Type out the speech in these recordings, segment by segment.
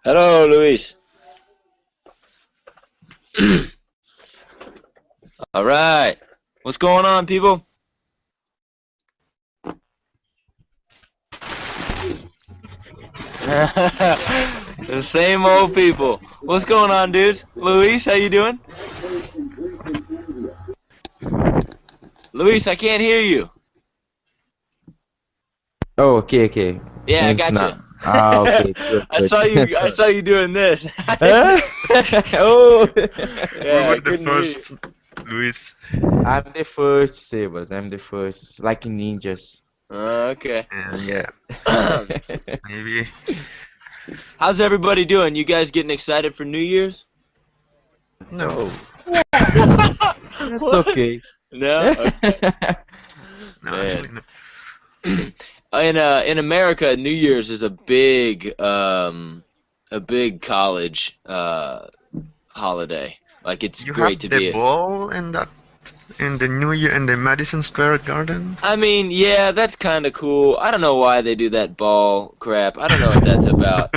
Hello, Luis. All right. What's going on, people? The same old people. What's going on, dudes? Luis, how you doing? Luis, I can't hear you. Oh, okay. Yeah, I It's got not. you. Ah, okay, good. I saw you. I saw you doing this. Huh? Oh, Yeah, We I were the couldn't hear you. first, Luis. I'm the first, Sebas. I'm the first, like ninjas. Okay. Yeah, maybe. How's everybody doing? You guys getting excited for New Year's? No, That's What? okay. No. Okay. no, Man. actually, no. In America, New Year's is a big college holiday. Like it's You great to have the be. ball in the New Year in the Madison Square Garden. I mean, yeah, that's kind of cool. I don't know why they do that ball crap. I don't know what that's about.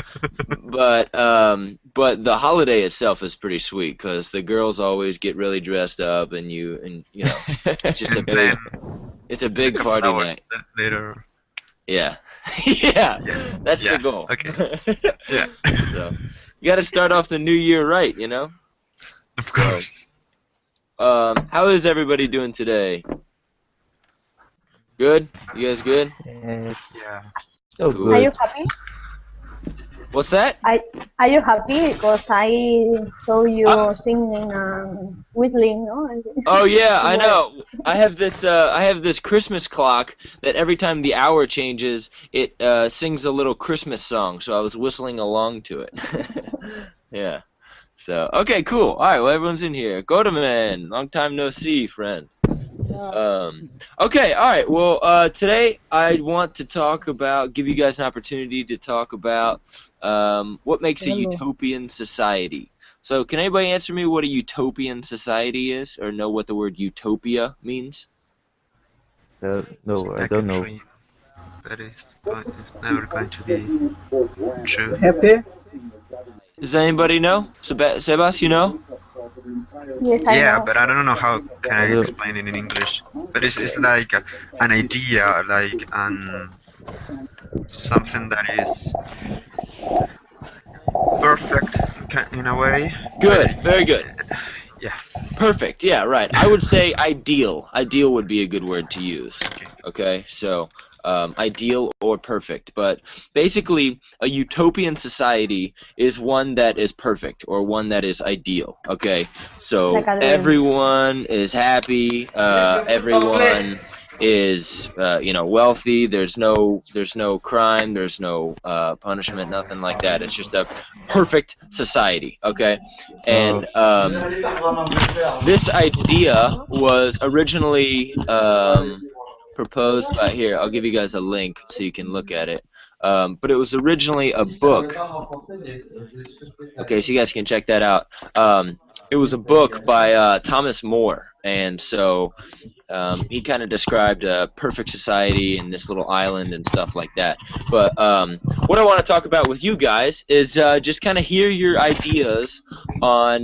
But the holiday itself is pretty sweet because the girls always get really dressed up, and you know, it's just a And big, then it's a big the party flowers night. later. Yeah, yeah, Yeah, that's the yeah. goal. Okay. Yeah, So you got to start off the new year right, you know. of So, course. how is everybody doing today? Good? You guys good? It's Yeah. so Cool. Are you good. happy? What's that? Are you happy? Because I saw you singing and whistling, no? Oh yeah, I You were- know. I have this Christmas clock that every time the hour changes, it sings a little Christmas song. So I was whistling along to it. Yeah. So okay, cool. All right, well everyone's in here. Godaman, long time no see, friend. Okay, all right. Well, today I want to give you guys an opportunity to talk about what makes a utopian society. So, can anybody answer me what a utopian society is, or know what the word utopia means? No, I Like a don't know. dream, but it's never going to be true. Happy? Does anybody know? Sebas, you know? Yes, I Yeah, know. but I don't know how can I I don't- explain it in English. But it's like an idea, like something that is perfect in a way. Good, very good. Yeah. Perfect. Yeah, right. I would say ideal. Ideal would be a good word to use. Okay. Okay, so ideal or perfect. But basically, a utopian society is one that is perfect or one that is ideal. Okay, so Like a dream. everyone is happy. Everyone is wealthy. There's no crime. There's no punishment. Nothing like that. It's just a perfect society. Okay, and this idea was originally proposed by here. I'll give you guys a link so you can look at it. But it was originally a book. Okay, so you guys can check that out. It was a book by Thomas More, and so he kind of described a perfect society and this little island and stuff like that. But what I want to talk about with you guys is just kind of hear your ideas on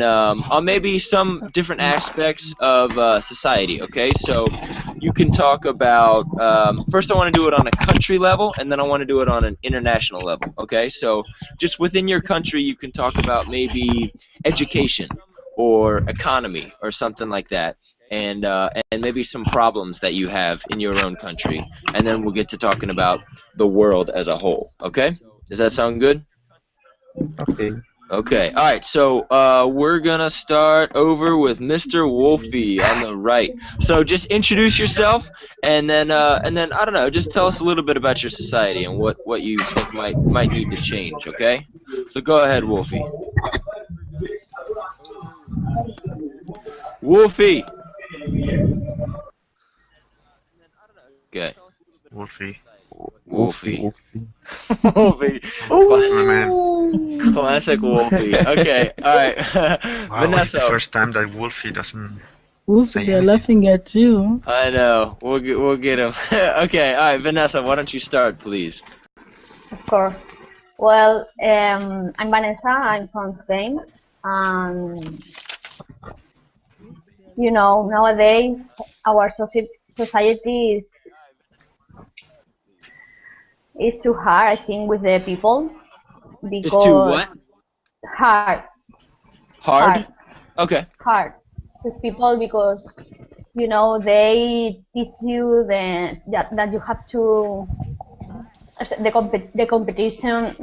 maybe some different aspects of society. Okay, so you can talk about first I want to do it on a country level, and then I want to do it on an international level. Okay, so just within your country, you can talk about maybe education or economy or something like that. And maybe some problems that you have in your own country, and then we'll get to talking about the world as a whole. Okay? Does that sound good? Okay. Okay. All right. So we're gonna start over with Mr. Wolfie on the right. So just introduce yourself, and then I don't know, just tell us a little bit about your society and what you think might need to change. Okay? So go ahead, Wolfie. Wolfie. Okay. Wolfie. Wolfie. Wolfie. Wolfie. My Classic, man. classic Wolfie. Okay, all right. Wow, it's the Vanessa, first time that Wolfie doesn't Wolfie, say they're anything. laughing at you. I know. We'll get him. Okay, all right, Vanessa, why don't you start, please? Of course. Well, I'm Vanessa. I'm from Spain. Um, nowadays our society is too hard, I think, with the people Just too because what? hard, hard, Hard? Okay. hard with people because they teach you that you have to the competition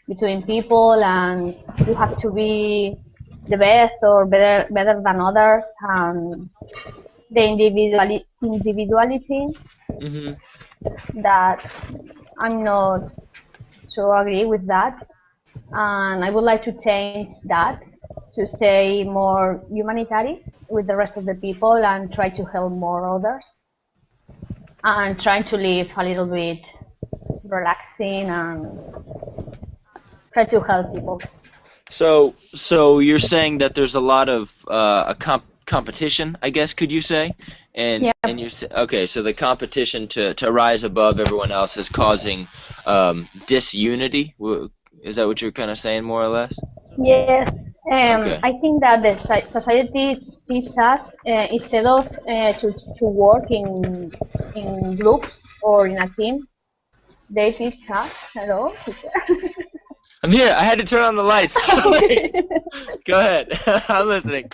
between people, and you have to be the best or better than others, and the individuality Mm-hmm. that I'm not so agree with that, and I would like to change that to say more humanitarian with the rest of the people and try to help more others and trying to live a little bit relaxing and try to help people. So you're saying that there's a lot of a competition, I guess, could you say? And Yep. okay, so the competition to rise above everyone else is causing disunity. Is that what you're kind of saying, more or less? Yes. Okay. I think that the society teaches us instead of to work in groups or in a team, they teach us. Hello, teacher. I'm here. I had to turn on the lights. Sorry. Okay. Go ahead. I'm listening.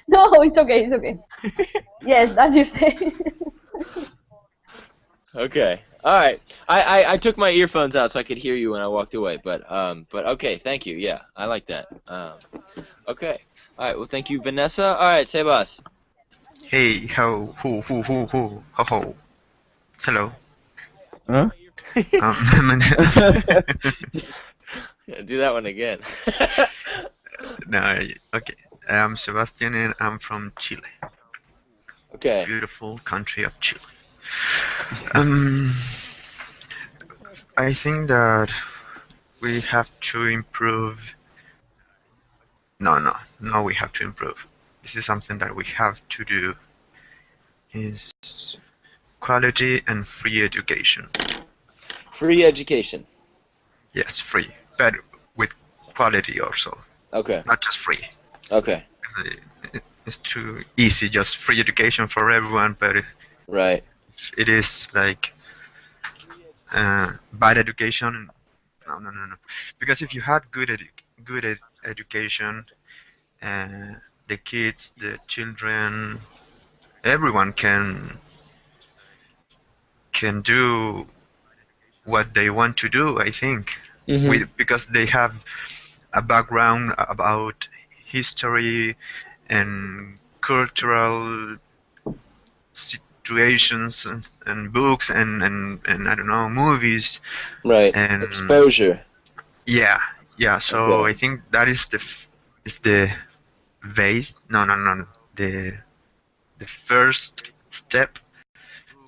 No, it's okay. It's okay. Yes, as you say. Okay. All right. I took my earphones out so I could hear you when I walked away. But okay. Thank you. Yeah, I like that. Okay. All right. Well, thank you, Vanessa. All right, Sebas. Hey, how, who, ho, ho. Hello. Huh? Yeah, do that one again. No, okay. I'm Sebastian and I'm from Chile. Okay. Beautiful country of Chile. Um, I think that we have to improve. No, we have to improve. This is something that we have to do. Is quality and free education. Free education. Yes, free, but with quality also, Okay. not just free. Okay. 'Cause it's too easy, just free education for everyone, but Right. it is like bad education. No. Because if you had good education, the kids, the children, everyone can do what they want to do. I think, Mm-hmm. because they have a background about history and cultural situations and books and I don't know, movies Right. and Exposure. yeah. So I Okay. think that is is the base. No. The first step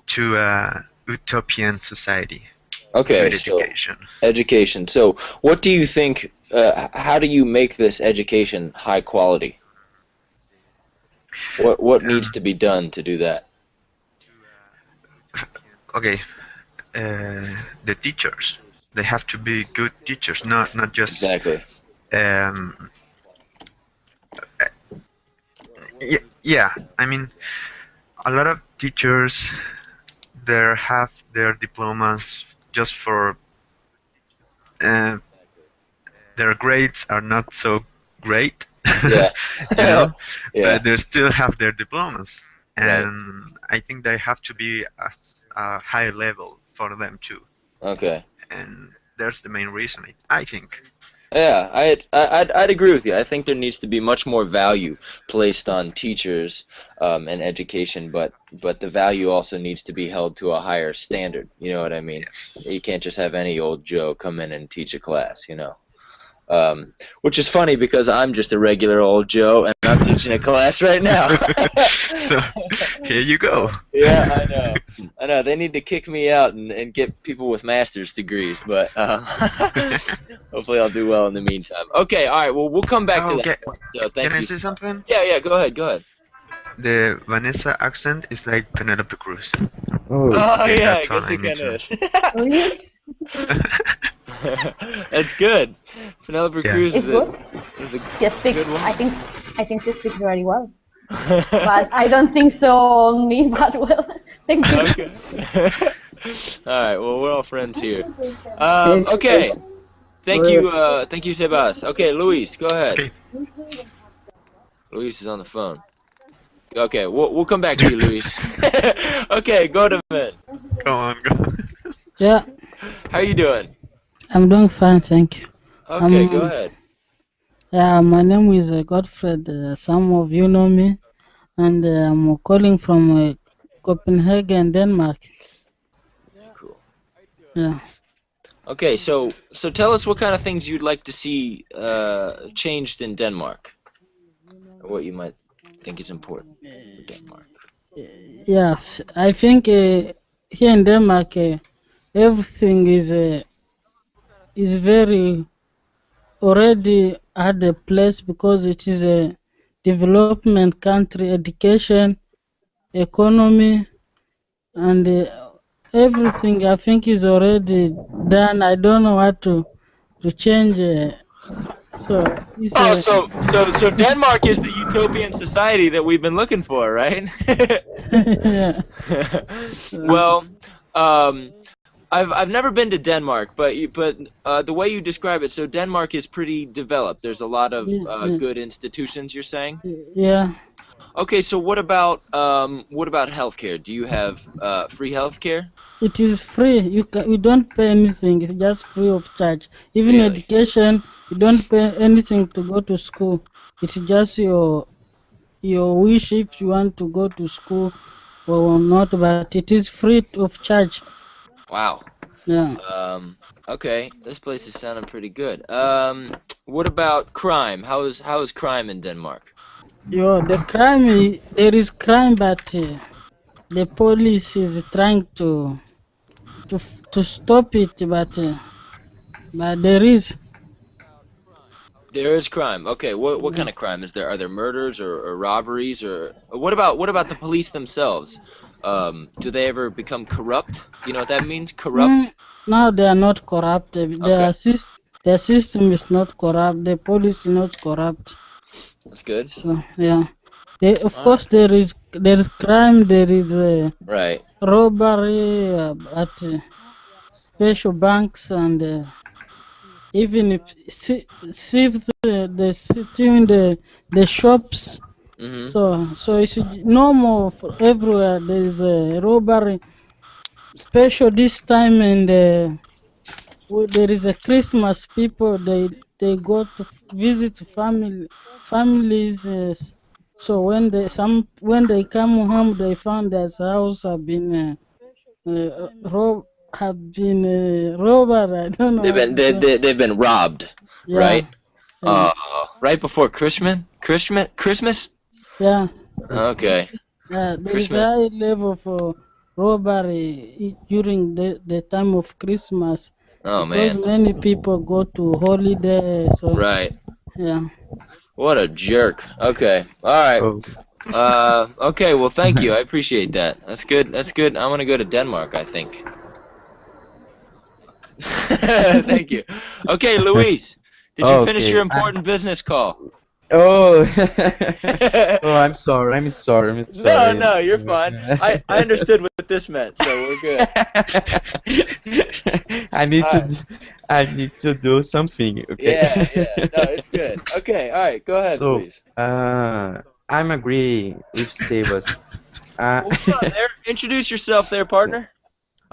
to a utopian society. Okay. Good So education. education. So what do you think? How do you make this education high quality? What needs Um, to be done to do that? okay, the teachers. They have to be good teachers, not just Exactly. um, yeah. I mean, a lot of teachers there have their diplomas just for uh, their grades are not so great, Yeah. you know, Yeah. but they still have their diplomas, Right. and I think they have to be a high level for them too, Okay. and that's the main reason I think. Yeah, I'd agree with you. I think there needs to be much more value placed on teachers and education, but the value also needs to be held to a higher standard. You know what I mean? Yes. You can't just have any old Joe come in and teach a class, you know. Which is funny because I'm just a regular old Joe, and I'm teaching a class right now. So here you go. Yeah, I know. I know. They need to kick me out and get people with master's degrees, but hopefully I'll do well in the meantime. Okay, all right. Well, we'll come back to Oh, that point. So thank can I you. say something? Yeah, yeah. Go ahead. Go ahead. The Vanessa accent is like Penelope Cruz. Oh, Oh Okay, yeah, I that's all guess I it need kind to of is. That's good. Penelope Yeah. Cruz It's is good. is a She speaks. good one. I think she speaks very well. But I don't think so on me that well. Thank you. Okay. All right. Well, we're all friends here. It's, Okay. it's Thank you. Thank you, Sebas. Okay, Luis, go ahead. Okay. Luis is on the phone. Okay, we'll come back to you, Luis. Okay, go to Vin. Go on, go. Yeah, How you doing? I'm doing fine, thank you. Okay, go ahead. Yeah, my name is Godfred. Some of you know me, and I'm calling from Copenhagen, Denmark. Cool. Yeah, Okay, so tell us what kind of things you'd like to see changed in Denmark, or what you might think is important for Denmark. yeah. I think here in Denmark, everything is very already at a place because it is a development country. Education, economy, and everything I think is already done. I don't know what to change. So it's Oh, so Denmark is the utopian society that we've been looking for, right? yeah, Well, I've never been to Denmark, but the way you describe it, so Denmark is pretty developed. There's a lot of yeah, good institutions. You're saying? yeah. Okay, so what about healthcare? Do you have free healthcare? It is free. You don't pay anything. It's just free of charge. Even Really? education, you don't pay anything to go to school. It's just your wish if you want to go to school or not. But it is free of charge. Wow. Yeah. Okay, this place is sounding pretty good. What about crime? How is crime in Denmark? The crime, there is crime, but the police is trying to stop it, but there is. There is crime. Okay, what kind of crime is there? Are there murders or robberies or what about the police themselves? Do they ever become corrupt? Do you know what that means? Corrupt? No, they are not corrupt. Okay, Their system is not corrupt. The police is not corrupt. that's good. So yeah, of All right. course there is crime. There is Right. robbery at special banks, and even if see stealing the shops. Mhm. So it's normal for everywhere. There is a robbery, special this time, and there is a Christmas. People they go to visit families. So when they come home, they found their house have been robbed. I don't know They've what been to say. they've been robbed, right? Yeah, yeah, Right before Christmas? yeah. Okay. There is Christmas. a high level for robbery during the time of Christmas Oh because man. many people go to holiday. So Right. yeah, What a jerk. Okay. All right. oh. Okay, well, thank you. I appreciate that. That's good. That's good. I want to go to Denmark, I think. Thank you. Okay, Luis, did you finish Okay. your important business call? Oh. Oh, I'm sorry. I'm sorry. I'm No, sorry. no, you're fine. I understood what this meant, so we're good. I need Alright. to. I need to do something. Okay. Yeah, yeah. No, it's good. Okay, all right. Go ahead, So, please. I'm agree with Sebas. Well, hold on there. Introduce yourself there, partner.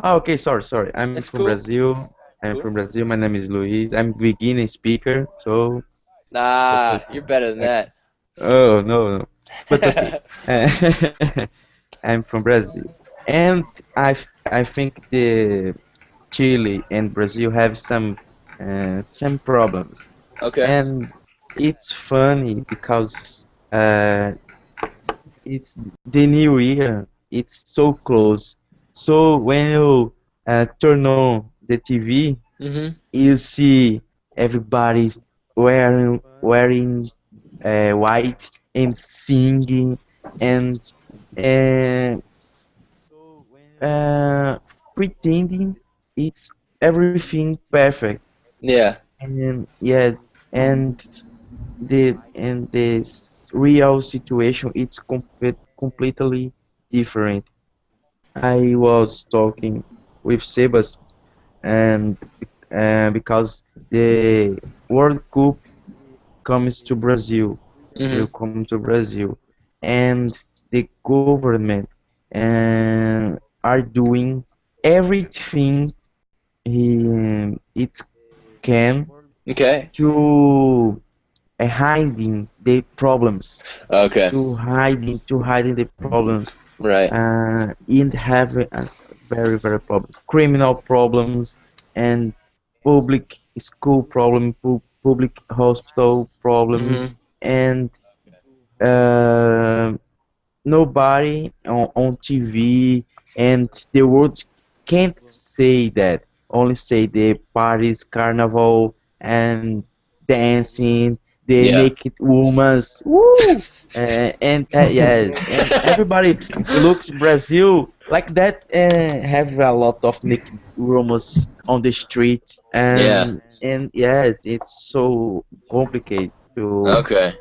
Oh, okay, sorry. I'm That's from cool. Brazil. I'm Cool. from Brazil. My name is Luis. I'm beginning speaker, so Nah, you're better than that. oh no, but okay. I'm from Brazil, and I think the Chile and Brazil have some problems, Okay. and it's funny because uh, it's the new year. It's so close. So when you turn on the TV, Mm-hmm. you see everybody wearing white and singing and uh, uh, pretending it's everything perfect. Yeah. And yes, and this real situation it's completely different. I was talking with Sebas and because the World Cup comes to Brazil, will Mm-hmm. come to Brazil, and the government are doing everything it can Okay. to hiding the problems, Okay. to hiding the problems, Right. and have as very problem, criminal problems and public school problem, public hospital problems, Mm-hmm. and uh, nobody on TV and the world can't say that. Only say the parties, carnival, and dancing, the Yeah. naked women's, woo! And yes, and everybody looks Brazil like that. Have a lot of naked women on the street, Yeah. and yes, it's so complicated to Okay.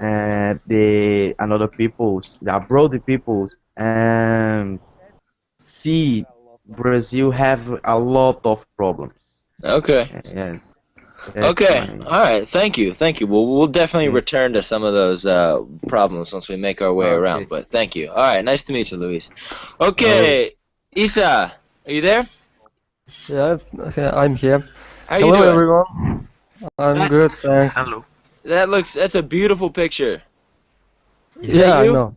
the another peoples, the abroad peoples, and see Brazil have a lot of problems. Okay. Yes, that's Okay. my All right. Thank you. Thank you. Well, we'll definitely yes. return to some of those problems once we make our way Okay. around. But thank you. All right. Nice to meet you, Luis. Oh, Okay. Isa, are you there? Yeah, okay, I'm here. How you Hello, doing? everyone. I'm That good, thanks. Hello. that's a beautiful picture. Is that Yeah, I you? know.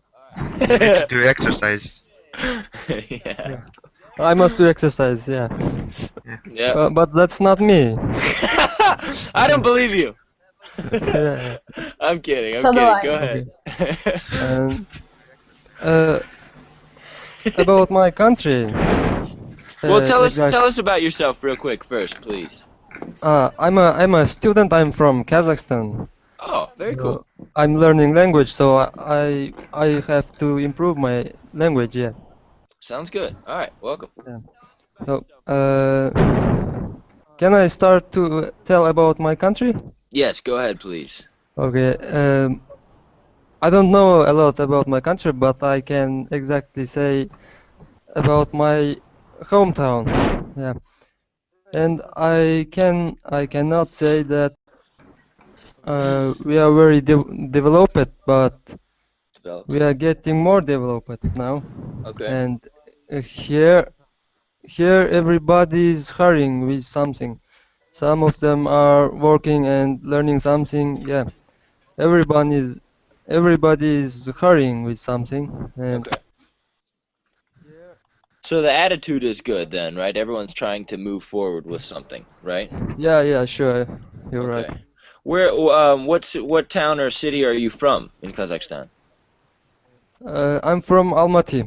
You need to do exercise. Yeah. Yeah. I must do exercise, yeah. Yeah. But that's not me. I don't believe you. Yeah, I'm kidding. I'm So do kidding. I. Go okay. ahead. And uh, about my country, Well, exact. tell us about yourself real quick first, please. I'm a student. I'm from Kazakhstan. Oh, very Uh, cool. I'm learning language, so I have to improve my language. Yeah. Sounds good. All right, welcome. Yeah. So, can I start to tell about my country? Yes, go ahead, please. Okay. I don't know a lot about my country, but I can exactly say about my hometown. Yeah. And I cannot say that we are very developed, but Developed. we are getting more developed now. Okay. And here everybody is hurrying with something. Some of them are working and learning something. Yeah. Everyone is everybody is hurrying with something. And Okay. So the attitude is good then, right? Everyone's trying to move forward with something, right? yeah, sure. You're right. Okay. Where what town or city are you from in Kazakhstan? I'm from Almaty.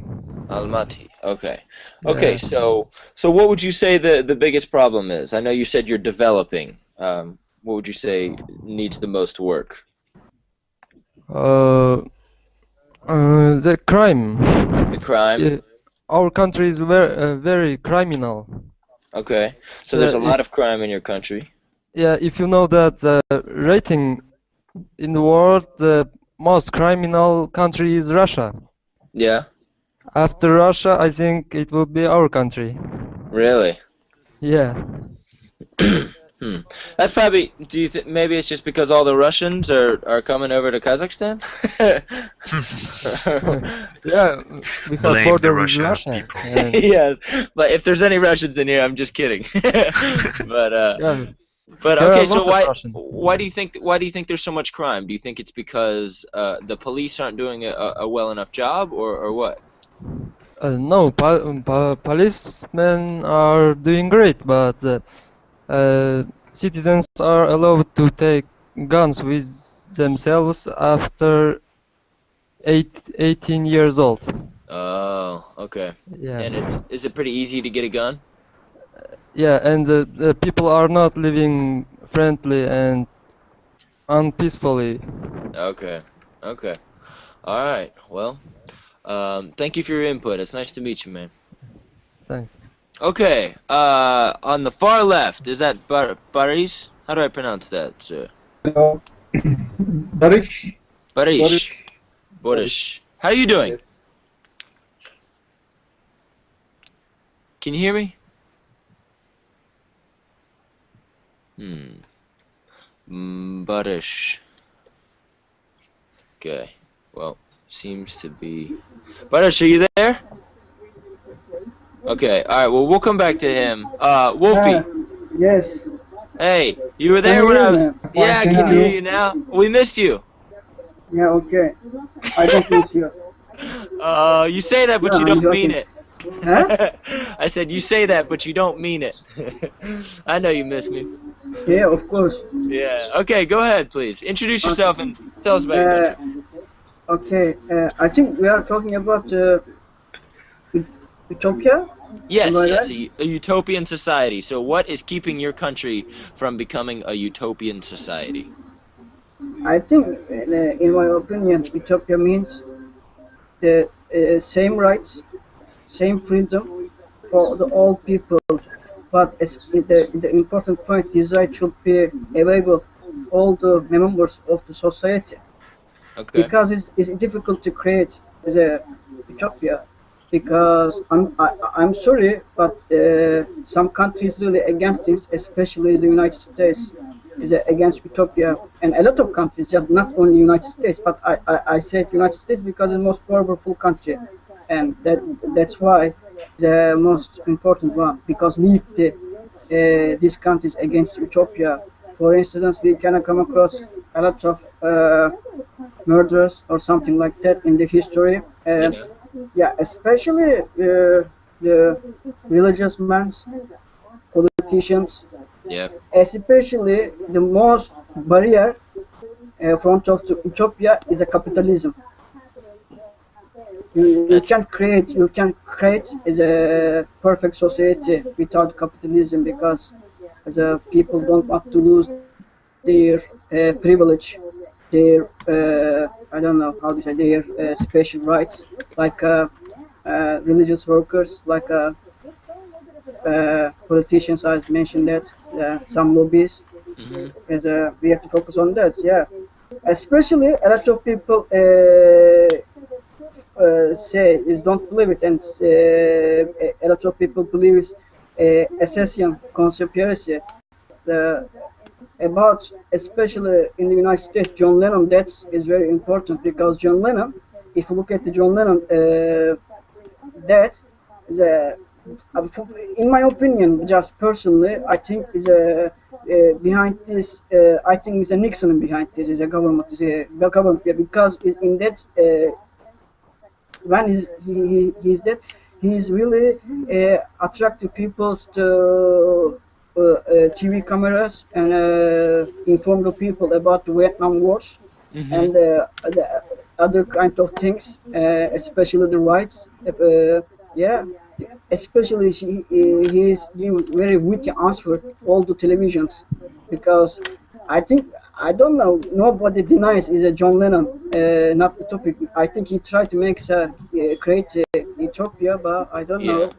Almaty. Okay. Okay, Yeah. so what would you say the biggest problem is? I know you said you're developing. What would you say needs the most work? Uh, the crime. The crime? Yeah, our country is very criminal. Okay. So there's Yeah, a lot of crime in your country. if you know that the rating in the world, the most criminal country is Russia. Yeah? After Russia, I think it will be our country. Really? Yeah. Hmm. That's probably. Do you think maybe it's just because all the Russians are coming over to Kazakhstan? Yeah, we have Blame the border with Russia Russia. people. And, Yeah, but if there's any Russians in here, I'm just kidding. But yeah, but there are okay. a So lot of Russians. why do you think there's so much crime? Do you think it's because the police aren't doing a well enough job, or what? No, policemen are doing great, but citizens are allowed to take guns with themselves after 18 years old. Oh, okay. Yeah. And is it pretty easy to get a gun? Yeah, and the people are not living friendly and unpeacefully. Okay. Okay. All right. Well, thank you for your input. It's nice to meet you, man. Thanks. Okay. On the far left, is that Baris? How do I pronounce that, sir? Hello. Barish. Barish. Boris. How are you doing? Yes. Can you hear me? Barish. Okay. Well, seems to be. Barish, are you there? Okay. All right. Well, we'll come back to him. Wolfie. Yes. Hey, you were Can there you when hear I was. me? Yeah, I Can can you- hear you now. We missed you. Yeah, okay. I don't miss you. You say that, but No, you I'm don't mean joking. it. Huh? I said you say that, but you don't mean it. I know you miss me. Yeah, of course. Yeah. Okay, go ahead, please. Introduce yourself and tell us about your Uh, country. okay. I think we are talking about utopia. Yes, am I yes, right? a utopian society. So, what is keeping your country from becoming a utopian society? I think, in my opinion, utopia means the same rights, same freedom for the all people. But as the important point, this right should be available all the members of the society. Okay. Because it's difficult to create the utopia because I'm sorry, but some countries really against things, especially the United States is against utopia, and a lot of countries, just not only United States, but I said United States because it's the most powerful country, and that's why the most important one because lead these countries against utopia. For instance, we can come across a lot of murders or something like that in the history. Yeah. Yeah, especially the religious men, politicians, Yeah. especially the most barrier front of the utopia is a capitalism. That's You can create is a perfect society without capitalism because the people don't want to lose their privilege, their I don't know how to say their special rights, like religious workers, like politicians. I mentioned that some lobbies. hmm As we have to focus on that. Yeah, especially a lot of people say is don't believe it, and a lot of people believe it's assassin conspiracy. The about especially in the United States, John Lennon death is very important because John Lennon, if you look at the John Lennon death, is a in my opinion, just personally, I think is a behind this. I think is a Nixon behind this. Is a government. Is a government because in that when he's dead, he's really attracting people to TV cameras and inform the people about the Vietnam Wars hmm and the other kind of things, especially the rights. Yeah, especially he's give very witty answer all the televisions because I think I don't know nobody denies is a John Lennon not utopic. I think he tried to make create a utopia, but I don't Yeah. know.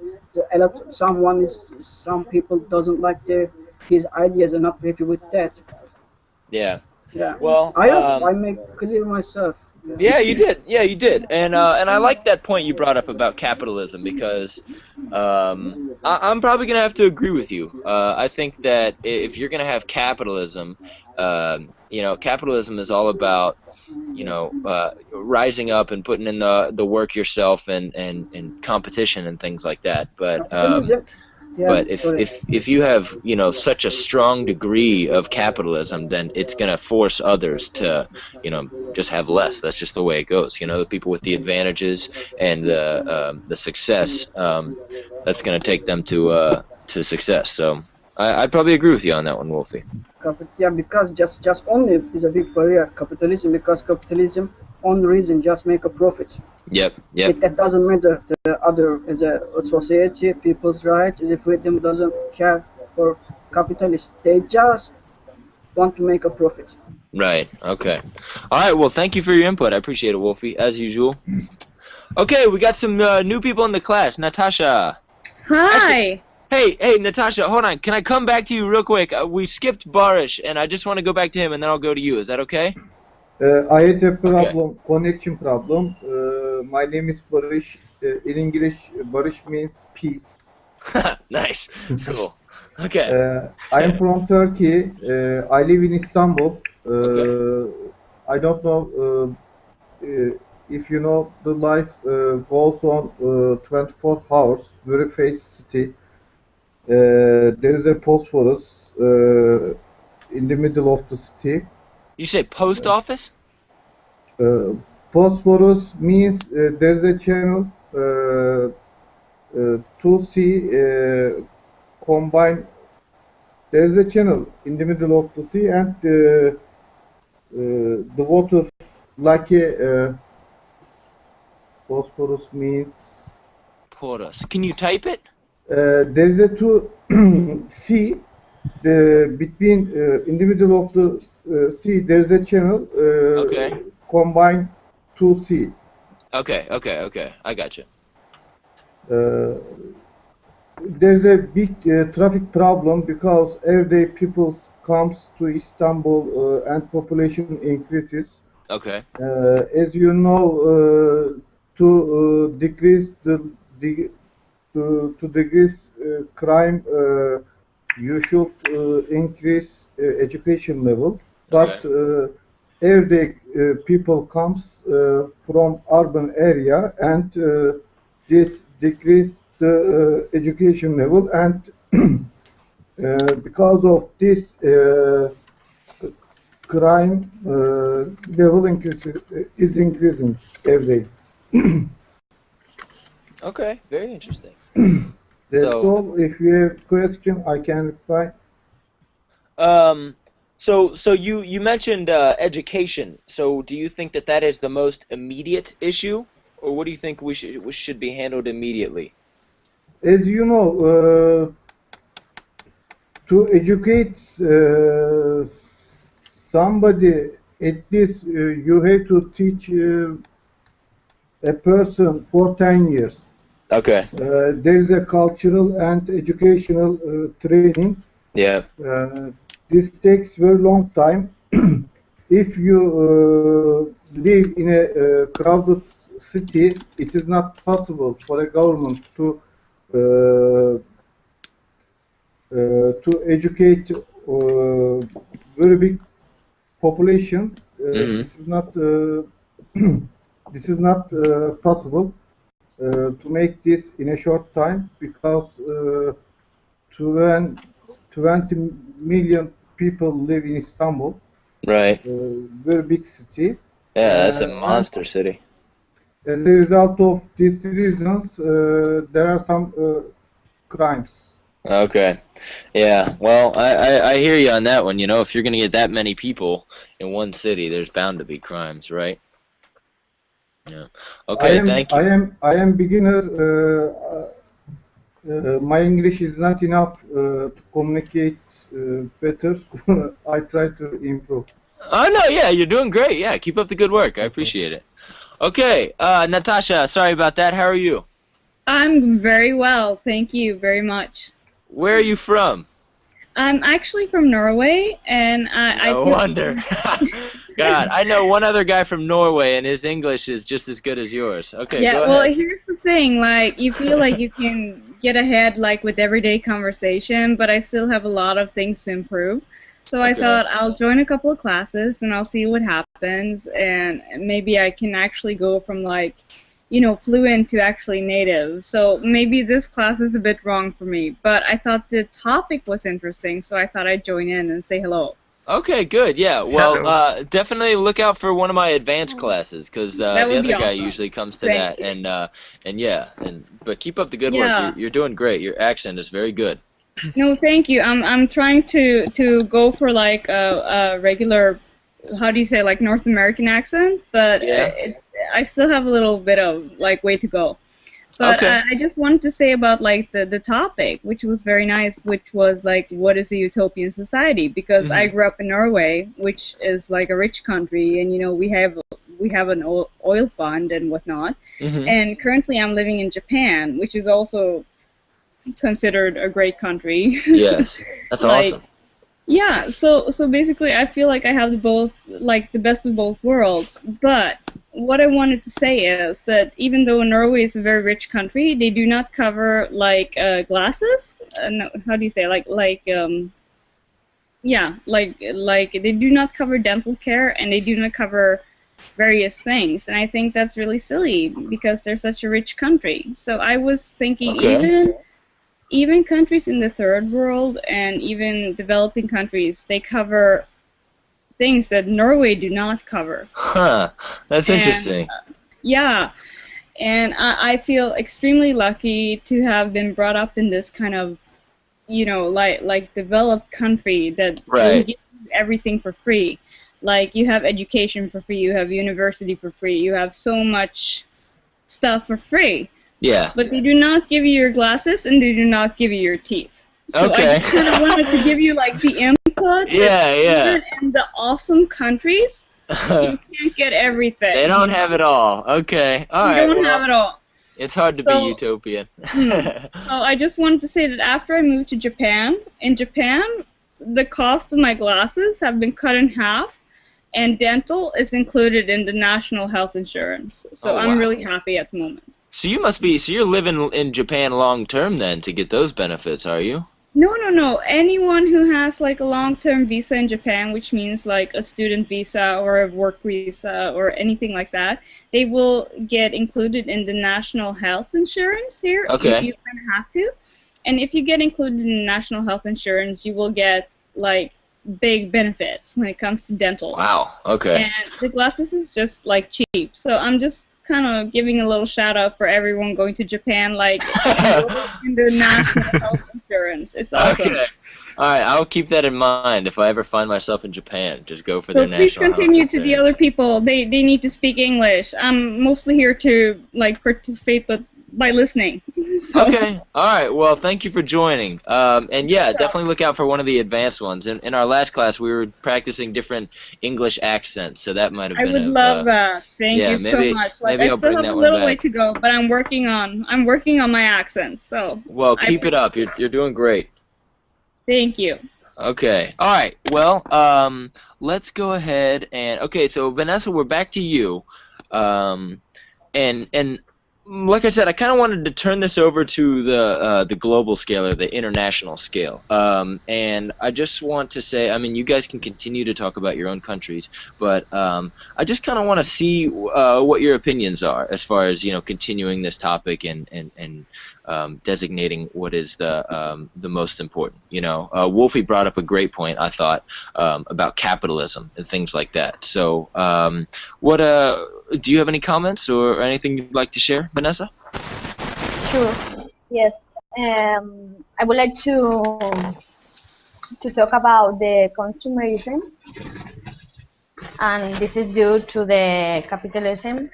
A lot someone is some people doesn't like their his ideas and not happy with that. Yeah. Yeah, Well, I hope I make clear myself. Yeah. yeah, you did. Yeah, you did. And I like that point you brought up about capitalism because I'm probably gonna have to agree with you. I think that if you're gonna have capitalism, capitalism is all about rising up and putting in the work yourself and competition and things like that. Capitalism. Yeah, But if sorry. if if you have such a strong degree of capitalism, then it's gonna force others to just have less. That's just the way it goes. The people with the advantages and the success, that's gonna take them to success. So I'd probably agree with you on that one, Wolfie. Yeah, because just only is a big barrier capitalism because capitalism only reason just make a profit. Yep. Yep. That doesn't matter. The other as a society, people's rights, as a freedom doesn't care for capitalists. They just want to make a profit. Right. Okay. All right. Well, thank you for your input. I appreciate it, Wolfie, as usual. Okay, we got some new people in the class. Natasha. Hi. Actually, hey, Natasha, hold on. Can I come back to you real quick? We skipped Barish, and I just want to go back to him, and then I'll go to you. Is that okay? I had a problem, connection problem. My name is Barış. In English, Barış means peace. Nice. Cool. Okay. I am from Turkey. I live in Istanbul. Okay. I don't know if you know the life goes on 24 hours, very fast city. There is a phosphorus in the middle of the city. You say post office? Phosphorus means there's a channel to see combine. There's a channel in the middle of the sea, and the water like a phosphorus means. Porous. Can you type it? There's a two sea. Between in the middle of the sea, there's a channel. Okay. Combine to sea. Okay. I got you. There's a big traffic problem because every day people comes to Istanbul and population increases. Okay. As you know, to decrease to decrease crime, you should increase education level. But every day people comes from urban area, and this decrease the education level, and because of this crime level is increasing every day. Okay, very interesting. That's So, all. If you have question, I can reply. so you mentioned education. So, do you think that that is the most immediate issue, or what do you think we should be handled immediately? As you know, to educate somebody, at least you have to teach a person for 10 years. Okay. There is a cultural and educational training. Yeah. This takes very long time. If you live in a crowded city, it is not possible for a government to educate very big population. This is not this is not possible to make this in a short time, because 20 million people live in Istanbul. Right. Very big city. Yeah, that's a monster city. As a result of these reasons, there are some crimes. Okay. Yeah. Well, I hear you on that one. You know, if you're gonna get that many people in one city, there's bound to be crimes, right? Yeah. Okay. Thank you. I am beginner. My English is not enough to communicate better. I try to improve. Oh no, yeah, you're doing great. Yeah, keep up the good work. I appreciate it. Okay, Natasha, sorry about that. How are you? I'm very well, thank you very much. Where are you from? I'm actually from Norway, and No wonder. God, I know one other guy from Norway, and his English is just as good as yours. Okay, yeah, go well, ahead. here's the thing, like, you feel like you can get ahead, like, with everyday conversation, but I still have a lot of things to improve. So I Okay. thought I'll join a couple of classes, and I'll see what happens, and maybe I can actually go from, like, you know, fluent to actually native. So maybe this class is a bit wrong for me, but I thought the topic was interesting, so I thought I'd join in and say hello. Okay, good. Yeah. Well, Hello. definitely look out for one of my advanced classes, because the That would other be guy awesome. usually comes to Thank that, and yeah, but keep up the good work. Yeah. You're doing great. Your accent is very good. No, thank you. I'm trying to go for like a regular how do you say, like North American accent, but Yeah. I still have a little bit of like way to go. But Okay. I just wanted to say about like the topic, which was very nice, which was like, what is a utopian society? Because I grew up in Norway, which is like a rich country, and you know we have an oil fund and whatnot. And currently I'm living in Japan, which is also considered a great country. Yes, that's Like, awesome. yeah, so basically I feel like I have the best of both worlds. But what I wanted to say is that even though Norway is a very rich country, they do not cover like glasses. No, how do you say, yeah, like they do not cover dental care, and they do not cover various things. And I think that's really silly because they're such a rich country. So I was thinking, Okay. even countries in the third world and even developing countries, they cover things that Norway do not cover. Huh. That's And interesting. yeah, and I feel extremely lucky to have been brought up in this kind of, you know, like developed country that will Right. give you everything for free. Like you have education for free, you have university for free, you have so much stuff for free. Yeah. But they do not give you your glasses, and they do not give you your teeth. So Okay. I just kind of wanted to give you like the input. Yeah, that yeah. Even in the awesome countries, you can't get everything. They don't have it all. Okay. All You right. don't Well, have it all. it's hard to be So- utopian. So I just wanted to say that after I moved to Japan, in Japan, the cost of my glasses have been cut in half, and dental is included in the national health insurance. So Oh, I'm wow. really happy at the moment. So you're living in Japan long term then to get those benefits, are you? No. Anyone who has like a long-term visa in Japan, which means like a student visa or a work visa or anything like that, they will get included in the national health insurance here. Okay. You kind of have to. And if you get included in national health insurance, you will get like big benefits when it comes to dental. Wow. Okay. And the glasses is just like cheap. So I'm just kind of giving a little shout out for everyone going to Japan, like in the national health insurance. It's awesome. Okay. All right. I'll keep that in mind if I ever find myself in Japan. Just go for So their please national health continue to the insurance. other people. They need to speak English. I'm mostly here to like participate, but by listening. So, Okay. All right. Well, thank you for joining. And yeah, definitely look out for one of the advanced ones. In our last class, we were practicing different English accents, so that might have I been would love that. Thank yeah, you so maybe- much. Like maybe I I'll still bring have that a one little way back. to go, but I'm working on my accent. So Well, I keep it up. You're doing great. thank you. Okay. All right. Well, let's go ahead and okay. So Vanessa, we're back to you. And like I said, I kind of wanted to turn this over to the global scale or the international scale. And I just want to say, I mean, you guys can continue to talk about your own countries, but I just kind of want to see what your opinions are as far as continuing this topic and designating what is the most important. Wolfie brought up a great point, I thought, about capitalism and things like that. So, what do you have any comments or anything you'd like to share, Vanessa? Sure. Yes. I would like to talk about the consumerism, and this is due to the capitalism.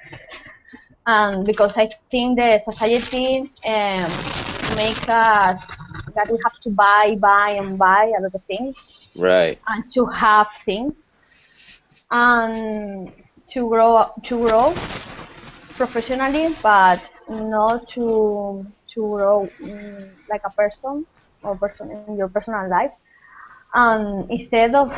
And because I think the society makes us that we have to buy and buy a lot of things, Right. and to have things, and to grow professionally, but not to grow like a person in your personal life. And instead of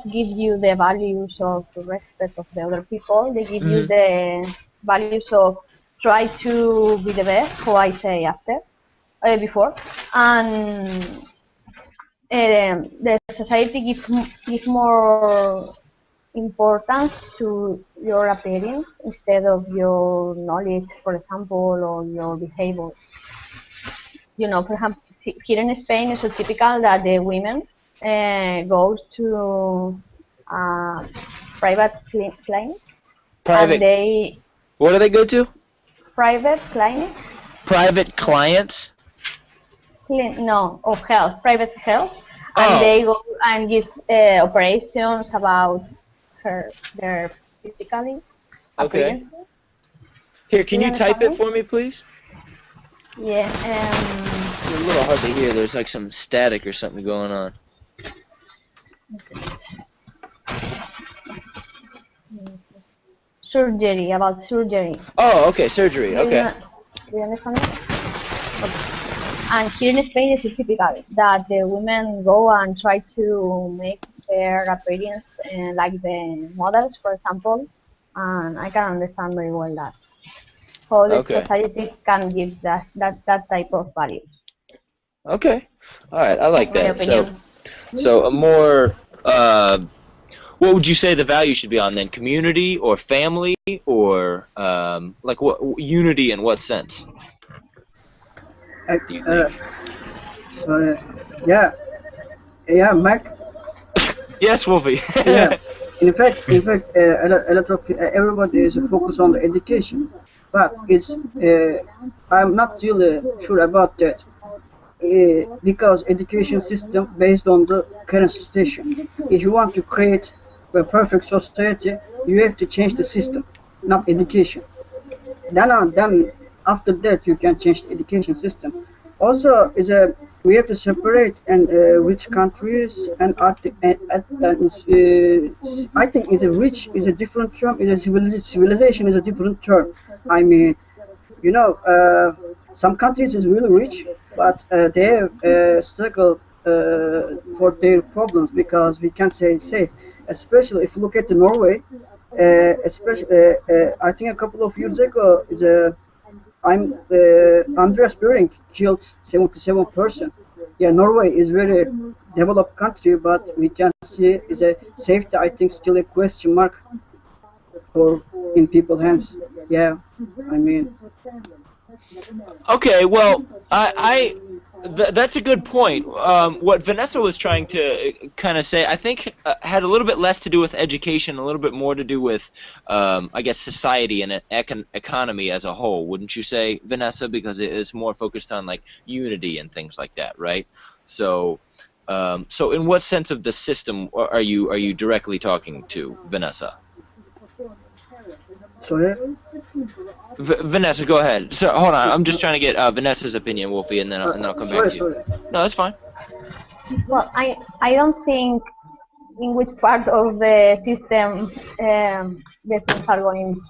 give you the values of respect of the other people, they give you the values of try to be the best, how I say before, and the society give more importance to your appearance instead of your knowledge, for example, or your behavior. For example, here in Spain, it's so typical that the women goes to private clinic, Private. and they What do they go to? private clinic, Private clients. of health, private health, and Oh. they go and give operations about their physically Okay. appearance. Here, Do can you you type understand it me? for me, please? Yeah. It's a little hard to hear. There's like some static or something going on. Surgery, about surgery. Oh, okay, surgery. Do you, Okay. do you understand me? Okay. And here in Spain, it's typical that the women go and try to make their appearance like the models, for example. And I can understand very well that how the Okay. society can give that type of value. Okay. All right. I like My that. So, opinion. so a more what would you say the value should be on then? Community or family or like what unity in what sense Uh, do you uh, think? sorry. Yeah, yeah, Mac. Yes, Wolfie. Yeah. In fact, a lot of everybody is focused on the education, but it's I'm not really sure about that. Because education system based on the current situation. If you want to create a perfect society, you have to change the system, not education. Then after that you can change the education system. Also, is a we have to separate and rich countries and I think is a rich is a different term. Is a civilization is a different term. I mean, you know, some countries is really rich, but they have struggled for their problems because we can't say safe. Especially if you look at the Norway, I think a couple of years ago is a Andreas Bering killed 77%. Yeah, Norway is very developed country, but we can see is a safety. I think still a question mark for in people's hands. Yeah, I mean. Okay, well, that's a good point. What Vanessa was trying to kind of say, I think, had a little bit less to do with education, a little bit more to do with, I guess, society and economy as a whole. Wouldn't you say, Vanessa? Because it's more focused on like unity and things like that, right? So, so in what sense of the system are you directly talking to, Vanessa? Sorry. Vanessa, go ahead. So, hold on. I'm just trying to get Vanessa's opinion, Wolfie, and then I'll come back Sorry, to you. sorry. No, that's fine. Well, I don't think in which part of the system the things are going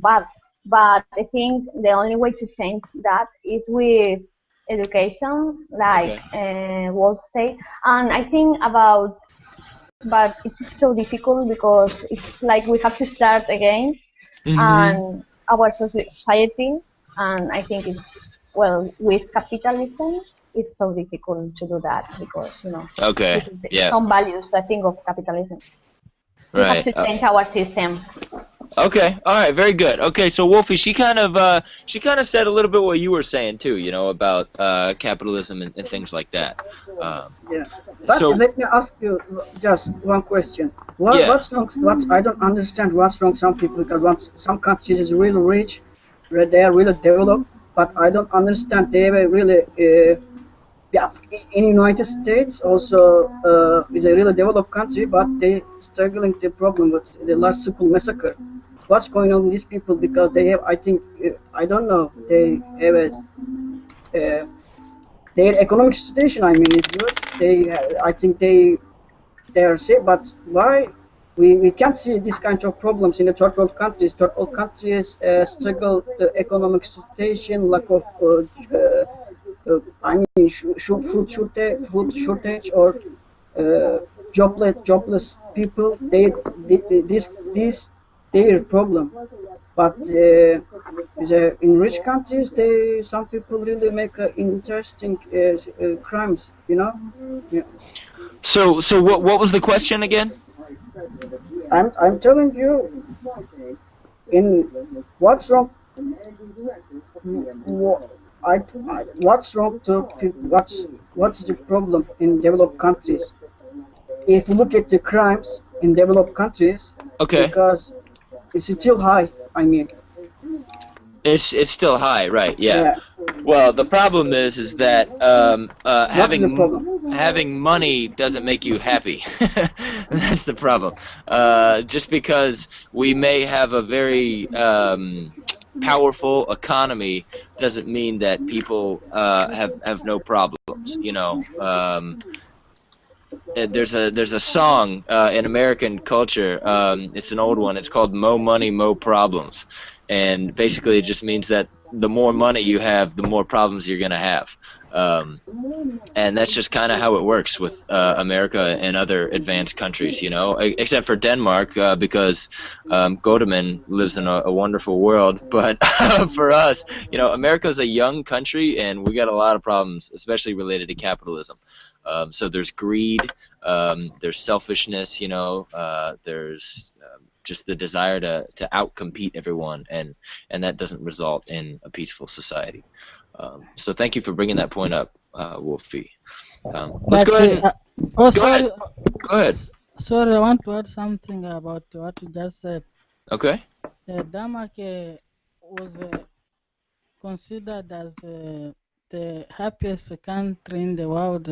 bad, but I think the only way to change that is with education, like Okay. Wolf said. And I think about, but it's so difficult because it's like we have to start again Mm-hmm. and our society, and I think it's, well, with capitalism it's so difficult to do that because this Okay. is Yeah. some values I think of capitalism. We have Right. to change our system. Okay. All right. Very good. Okay. So Wolfie, she kind of said a little bit what you were saying too. About capitalism and things like that. Um, Yeah. But so let me ask you just one question. yeah. What's wrong? What I don't understand what's wrong. Some people because some countries is really rich, they are really developed, but I don't understand they were really. Yeah, in United States also is a really developed country, but they struggling the problem with the last school massacre. What's going on with these people? Because they have, I think, I don't know, they have uh, their economic situation. I mean, is good. I think they are safe, but why? We can't see this kind of problems in the third world countries. Third world countries struggle the economic situation, lack of I mean, food shortage or jobless people. This their problem. But in rich countries, some people really make interesting crimes. Yeah. So what was the question again? I'm telling you, in what's wrong. wha- what's wrong to what's the problem in developed countries? If you look at the crimes in developed countries, Okay. because it's still high. I mean, It's still high, right? Yeah. yeah. Well, the problem is that What is the having problem? having money doesn't make you happy. That's the problem. Just because we may have a very powerful economy doesn't mean that people have no problems. There's a song in American culture. It's an old one. It's called "Mo Money, Mo Problems," and basically it just means that the more money you have, the more problems you're gonna have. And that's just kind of how it works with America and other advanced countries, except for Denmark, because Godeman lives in a wonderful world. But for us, America's a young country, and we got a lot of problems, especially related to capitalism. So there's greed, there's selfishness, there's just the desire to outcompete everyone, and that doesn't result in a peaceful society. So thank you for bringing that point up, Wolfie. Let's go ahead. Oh, Go sorry. ahead. Go ahead. Sorry, I want to add something about what you just said. Okay. Denmark was considered as the happiest country in the world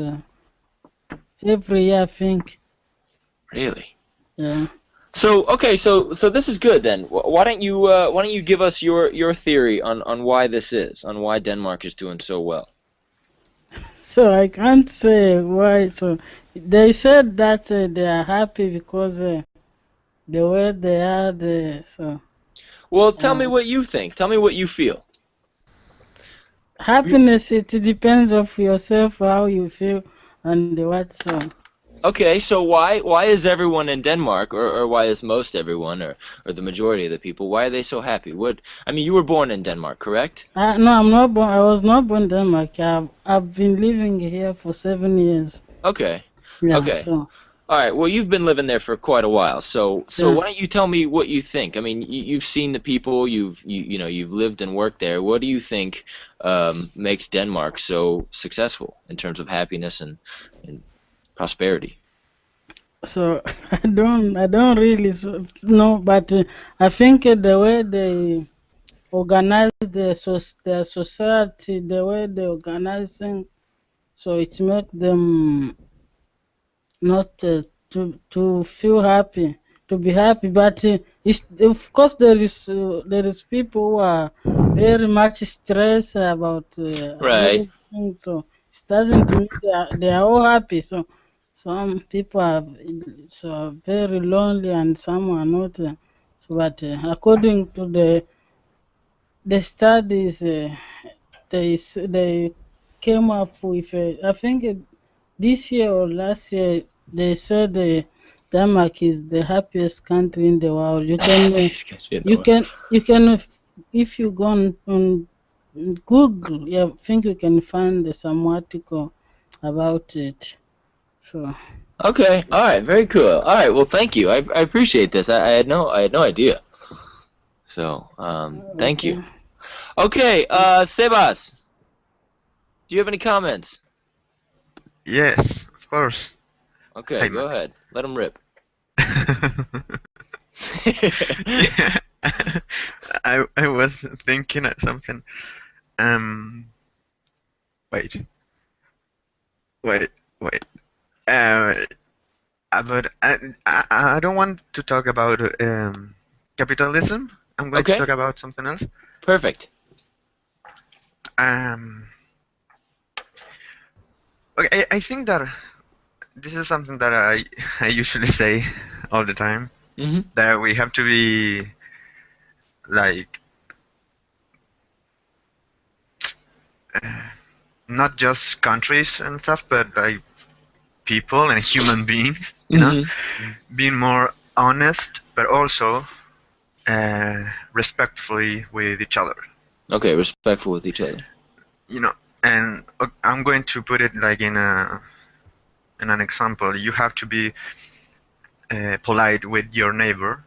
every year, I think. Really? Yeah. So okay, so this is good then. Why don't you give us your theory on why this is, on why Denmark is doing so well? So I can't say why. So they said that they are happy because the way they are. So Well, tell me what you think. Tell me what you feel. happiness, it depends of yourself, how you feel, and what. So Okay, so why is everyone in Denmark, or why is most everyone, or the majority of the people, why are they so happy? You were born in Denmark, correct? no, I'm not born. I was not born in Denmark. I've been living here for 7 years. Okay. Yeah. Okay. So All right. Well, you've been living there for quite a while, so Yeah. why don't you tell me what you think? I mean, you've seen the people, you've lived and worked there. What do you think makes Denmark so successful in terms of happiness and prosperity? so I don't really know, but I think the way they organize their society, the way they organizing, so it make them not to feel happy, to be happy. But it's, of course there is people who are very much stressed about Right. everything. So it doesn't mean they are all happy. So some people are very lonely and some are not. So, but according to the studies, they came up with I think this year or last year they said Denmark is the happiest country in the world. You can if you go on Google, yeah, I think you can find some article about it. So Okay. All right. Very cool. All right. Well, thank you. I appreciate this. I had no idea. So thank okay. you. Okay. Sebas, do you have any comments? Yes, of course. Okay. Hi, Go Mack. ahead. Let them rip. Yeah. I was thinking of something. Um, wait, wait, wait. But I don't want to talk about capitalism. I'm going to Okay. talk about something else. Perfect. Okay, I think that this is something that I usually say all the time, Mm-hmm. that we have to be like not just countries and stuff, but like people and human beings, being more honest, but also respectfully with each other. Okay. Respectful with each other. And I'm going to put it like in an example. You have to be polite with your neighbor,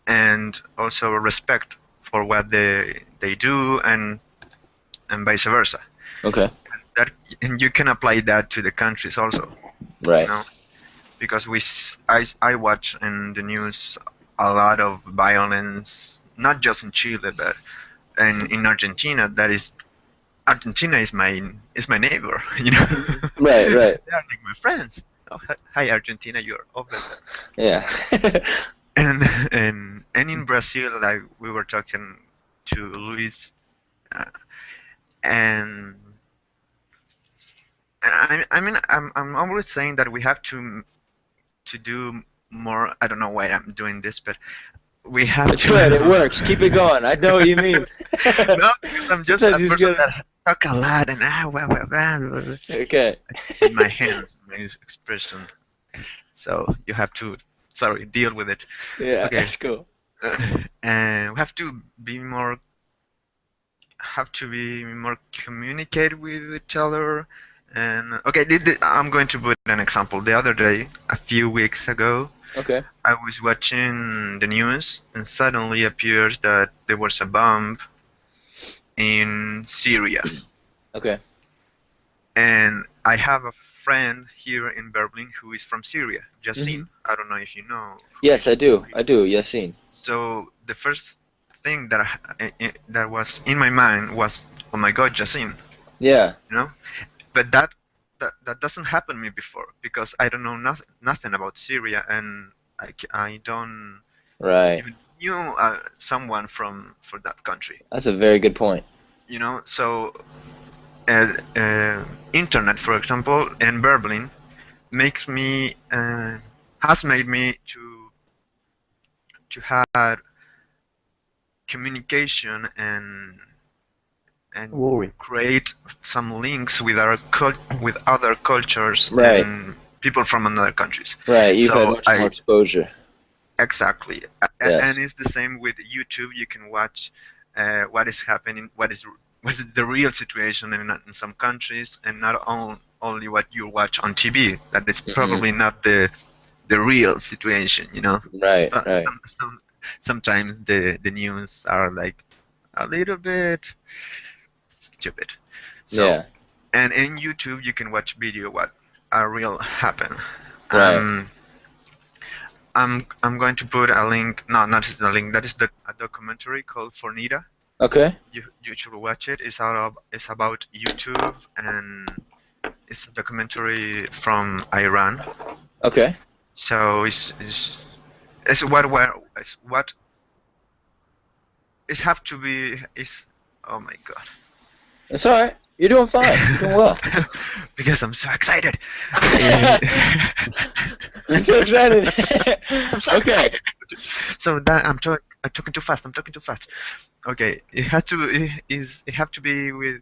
and also respect for what they do, and vice versa. Okay. And you can apply that to the countries also. Right. Because I watch in the news a lot of violence, not just in Chile, but in Argentina, that is Argentina is my neighbor, you know. Right, right. They are like my friends. Oh, hi Argentina, you're over there. Yeah. And and in Brazil, like we were talking to Luis, uh, and I mean I'm always saying that we have to do more. I don't know why I'm doing this, but we have It's to. good. It works. Keep it going. I know what you mean. No, because I'm just a Sometimes you just person gotta- that talk a lot and blah, Okay. in my hands, my expression. So you have to, sorry, deal with it. Yeah, Okay. that's cool. And we have to be more communicate with each other. And okay, I'm going to put an example. The other day, a few weeks ago, Okay. I was watching the news, and suddenly appears that there was a bomb in Syria. Okay. And I have a friend here in Berlin who is from Syria, Yasin. I don't know if you know. Yes, I do. I do. Yasin. So the first thing that was in my mind was, oh my God, Yasin, Yeah. you know. But that doesn't happen to me before, because I don't know nothing about Syria, and I don't Right. even knew someone from for that country, That's a very good point. you know. So internet, for example, in Berlin has made me to have communication and Worry. create some links with with other cultures Right. and people from other countries. Right. You've So had much more exposure. Exactly. Yes. And it's the same with YouTube. You can watch what is happening, what is the real situation in some countries, and not only what you watch on TV. That is probably not the real situation, you know. Right. Right. Sometimes the news are like a little bit stupid. So, Yeah. and in YouTube you can watch video what are real happen. Right. I'm going to put a link. No, not just a link. That is a documentary called Fornita. Okay. You should watch it. It's about YouTube, and it's a documentary from Iran. Okay. So it's what it have to be is. Oh my God. It's all right. You're doing fine. You're doing well. Because I'm so excited. I'm so excited. I'm so excited. So that I'm talking too fast. I'm talking too fast. Okay, it have to be with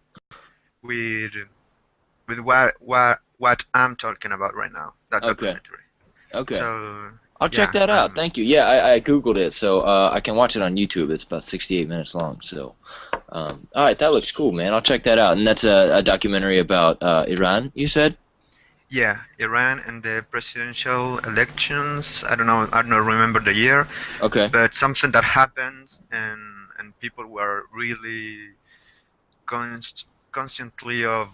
what I'm talking about right now. That Okay. documentary. Okay. So I'll check yeah, that out. Thank you. Yeah, I googled it, so I can watch it on YouTube. It's about 68 minutes long. So, all right, that looks cool, man. I'll check that out. And that's a documentary about Iran. You said? Yeah, Iran and the presidential elections. I don't know. I don't remember the year. Okay. But something that happened, and people were really constantly of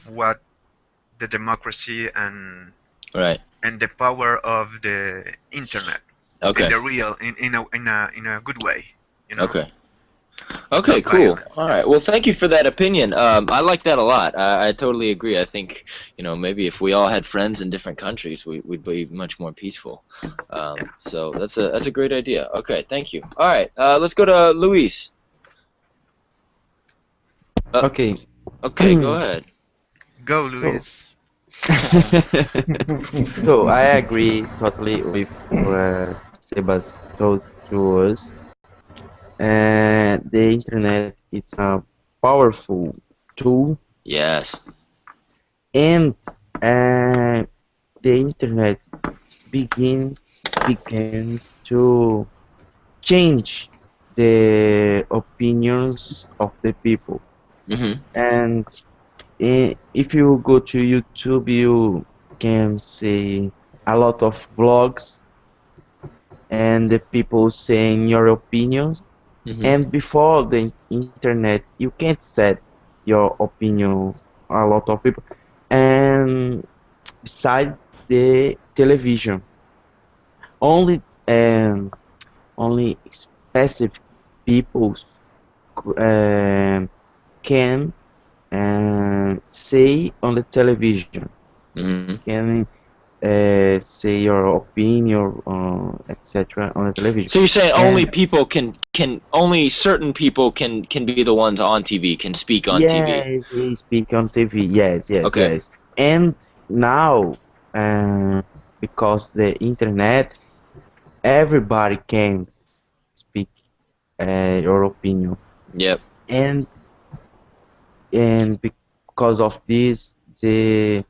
what the democracy and Right. the power of the internet. Okay. In the real in a good way. You know? Okay. Okay, Not cool. violence, All right. yes. Well, thank you for that opinion. I like that a lot. I totally agree. I think, maybe if we all had friends in different countries, we'd be much more peaceful. So that's a great idea. Okay, thank you. All right, let's go to Luis. Okay. Okay, go ahead. Go, Luis. So I agree totally with what Sebas told to us. And the internet, it's a powerful tool, Yes. and the internet begins to change the opinions of the people. Mhm. And if you go to YouTube, you can see a lot of vlogs and the people saying your opinion. Mhm. And before the internet, you can't set your opinion. A lot of people, and beside the television, only only specific people can say on the television. Hmm. Can say your opinion, etc. on the television. So you're saying only And people can only certain people can be the ones on TV, can speak on TV. yes, he speak on TV. Yes, yes, Okay. yes. And now, uh, because the internet, everybody can speak your opinion. Yep. And because of this, the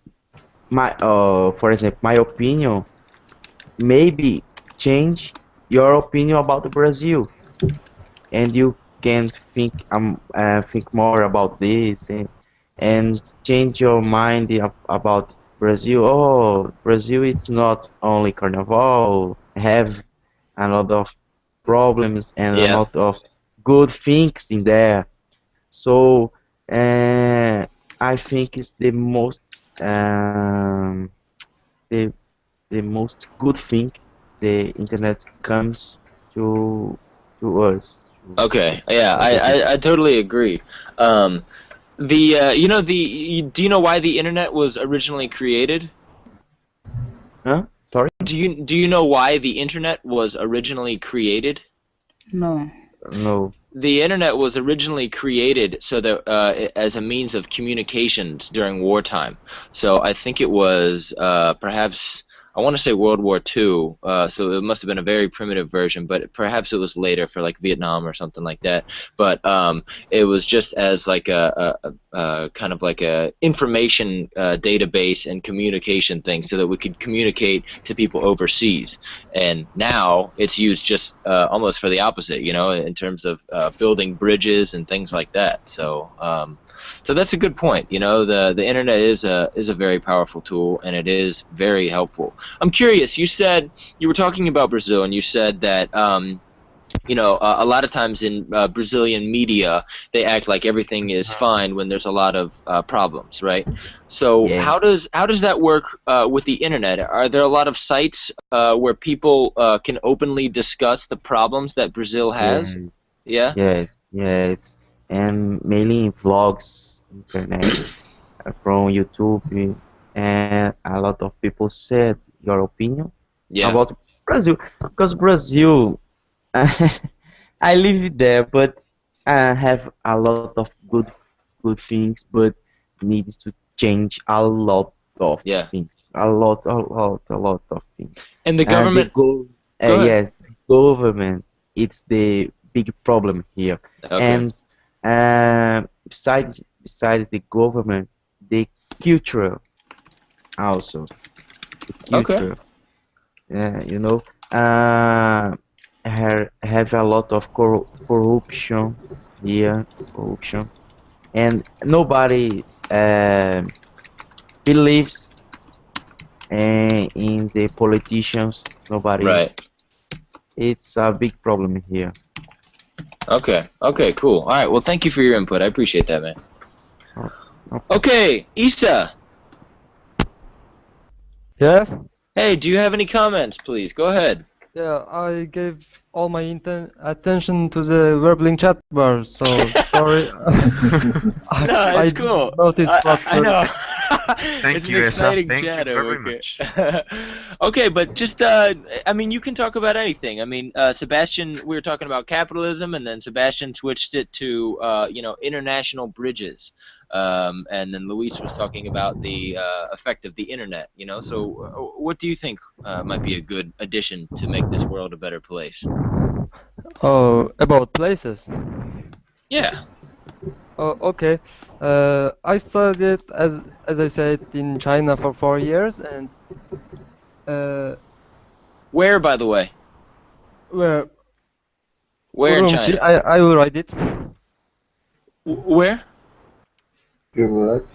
my for example, my opinion maybe change your opinion about Brazil, and you can think more about this, and change your mind about Brazil. Oh, Brazil, it's not only carnival, have a lot of problems and a Yeah. lot of good things in there. So I think it's the the most good thing the internet comes to us, Okay. Yeah, to the people. I totally agree. Um, the you know do you know why the internet was originally created? Huh? Sorry? Do you know why the internet was originally created? No. No. The internet was originally created so that as a means of communications during wartime. So I think it was perhaps I want to say World War II. So it must have been a very primitive version, but perhaps it was later for like Vietnam or something like that. But it was just as like a kind of like a information database and communication thing, so that we could communicate to people overseas. And now it's used just almost for the opposite, in terms of building bridges and things like that. So that's a good point. The internet is a very powerful tool, and it is very helpful. I'm curious. You said you were talking about Brazil, and you said that a lot of times in Brazilian media, they act like everything is fine when there's a lot of problems, right? So Yeah. how does that work with the internet? Are there a lot of sites where people can openly discuss the problems that Brazil has? Yeah. Yeah. Yes. Yes. And mainly in vlogs, internet, from YouTube, and a lot of people said your opinion Yeah. about Brazil, because Brazil, I live there, but I have a lot of good things, but needs to change a lot of Yeah. things, a lot of things. And the And government. Go ahead. yes, the government, it's the big problem here. Okay. And besides the government, the culture also, the Okay. culture, you know, have a lot of corruption here, corruption, and nobody believes in the politicians. Nobody. Right. It's a big problem here. Okay. Okay. Cool. All right. Well, thank you for your input. I appreciate that, man. No, no. Okay, Issa. Yes? Hey, do you have any comments, please? Go ahead. Yeah, I gave all my attention to the Verbling chat bar, so sorry. No, I it's cool. noticed what I know. Thank It's an you, Esa. exciting Thank you chat very over much. here. Okay, but just you can talk about anything. Sebastian, we were talking about capitalism, and then Sebastian switched it to international bridges, and then Luis was talking about the effect of the internet. So what do you think might be a good addition to make this world a better place? Oh, about places. Yeah. Oh, okay. I studied as I said in China for 4 years, and Where, by the way? where Where in Urumqi, China? I will write it. Where? You're right.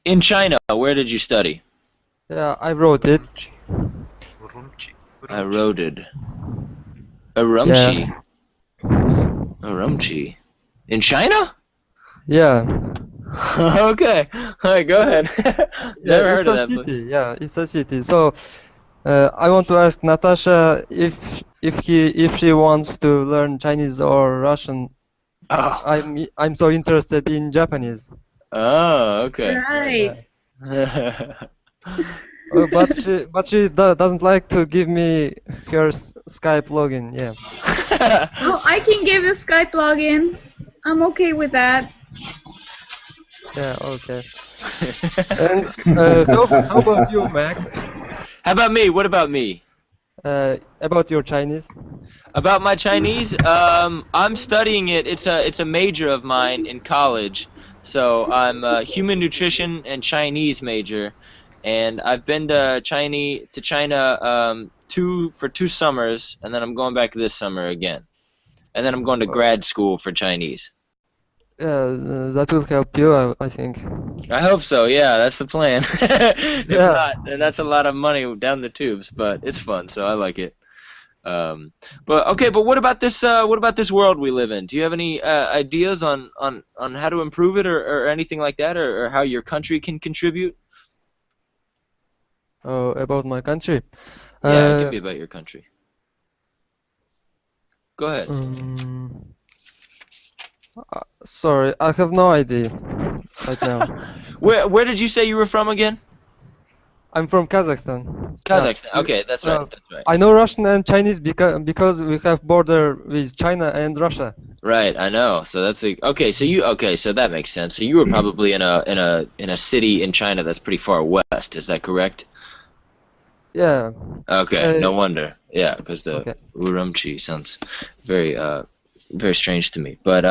In China. Where did you study? Yeah, I wrote it. Urumqi. I Urumqi. wrote it. Urumqi. Urumqi. In China? Yeah. Okay. All right, go ahead. Yeah, Never heard it's of a that. city. Yeah, it's a city. So, I want to ask Natasha if she wants to learn Chinese or Russian. Oh. I'm so interested in Japanese. Oh, okay. Right. But she doesn't like to give me her Skype login. Yeah. Oh, I can give you Skype login. I'm okay with that. Yeah. Okay. And how about you, Mac? How about me? What about me? About your Chinese? About my Chinese, I'm studying it. It's a major of mine in college. So I'm a human nutrition and Chinese major, and I've been to China two summers, and then I'm going back this summer again, and then I'm going to grad school for Chinese. That will help you, I think. I hope so. Yeah, that's the plan. If Yeah. not, then that's a lot of money down the tubes, but it's fun, so I like it. Um, but okay, but what about this? What about this world we live in? Do you have any ideas on how to improve it, or anything like that, or how your country can contribute? Oh, about my country. Yeah, it can be about your country. Go ahead. Sorry, I have no idea right now. Where did you say you were from again? I'm from Kazakhstan. Kazakhstan. Yeah. Okay, that's right. That's right. I know Russian and Chinese because we have border with China and Russia. Right, I know. So that's okay. So that makes sense. So you were probably in a city in China that's pretty far west. Is that correct? Yeah. Okay, no wonder. Yeah, because the Okay. Urumqi sounds very strange to me. But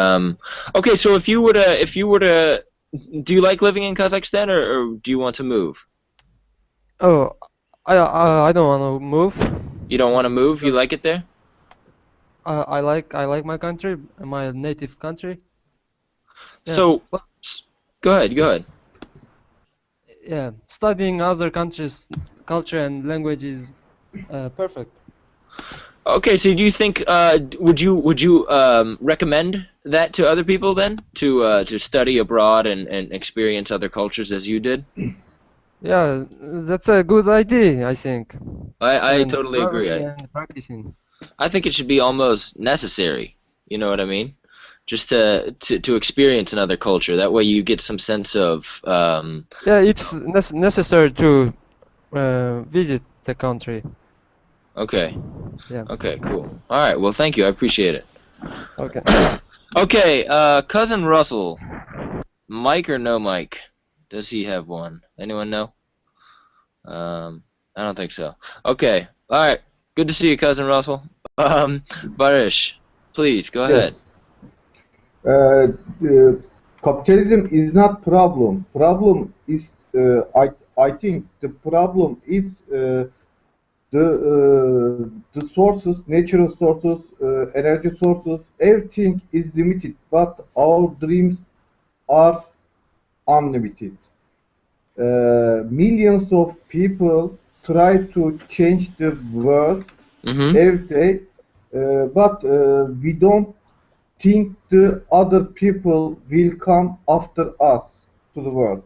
okay. So if you were to, do you like living in Kazakhstan, or do you want to move? Oh, I don't want to move. You don't want to move. You like it there? I like my country, my native country. Yeah. So go ahead. Go ahead. Yeah, studying other countries' culture and language is perfect. Okay. So do you think would you recommend that to other people then, to study abroad and experience other cultures as you did? Yeah, that's a good idea, I think. I And totally agree. traveling and practicing. I think it should be almost necessary. You know what I mean? Just to experience another culture. That way you get some sense of Yeah, it's necessary to visit the country. okay. Yeah. Okay, cool. All right. Well, thank you. I appreciate it. Okay. Okay, cousin Russell, mic or no mic? Does he have one? Anyone know? I don't think so. Okay. All right. Good to see you, cousin Russell. Barish, please go ahead. Capitalism is not problem. Problem is, I think the problem is the sources, natural sources, energy sources. Everything is limited, but our dreams are unlimited. Millions of people try to change the world Mm-hmm. every day, but we don't think the other people will come after us to the world.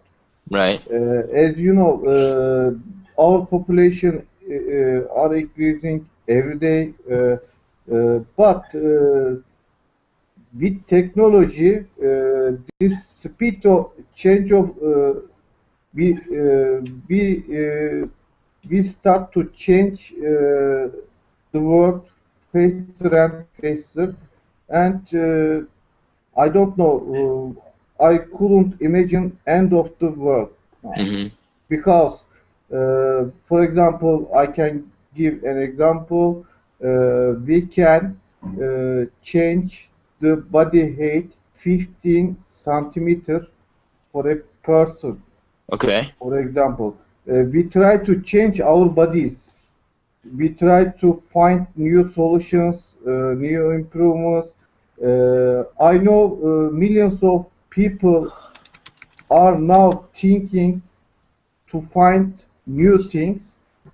Right. As you know, our population are increasing every day, but with technology, this speed of change of we uh, we uh, we start to change the world faster and faster, and I don't know. I couldn't imagine end of the world now Mm-hmm. because, for example, I can give an example. We can change the body height 15 centimeter for a person. Okay. For example, we try to change our bodies. We try to find new solutions, new improvements. I know millions of people are now thinking to find new things,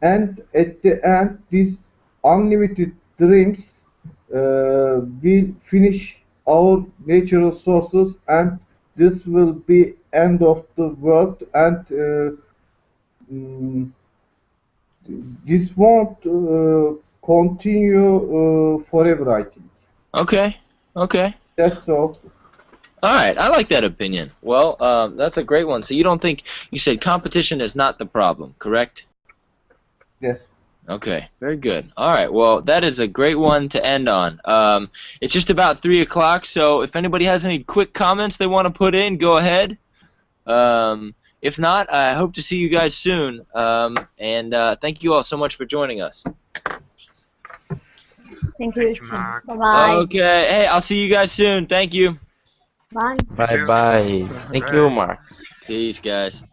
and at the end, these unlimited dreams will finish our natural sources, and this will be end of the world, and mm, this won't continue forever, I think. Okay. Okay. That's all. All right, I like that opinion. Well, that's a great one. So you don't think you said competition is not the problem, correct? Yes. Okay, very good. All right, well, that is a great one to end on. It's just about 3 o'clock, so if anybody has any quick comments they want to put in, go ahead. If not, I hope to see you guys soon. And thank you all so much for joining us. Thank you. Thank you, Mack. Bye-bye. Okay, hey, I'll see you guys soon. Thank you. Bye. Bye bye. Thank you, Bye. Mark. Peace, guys.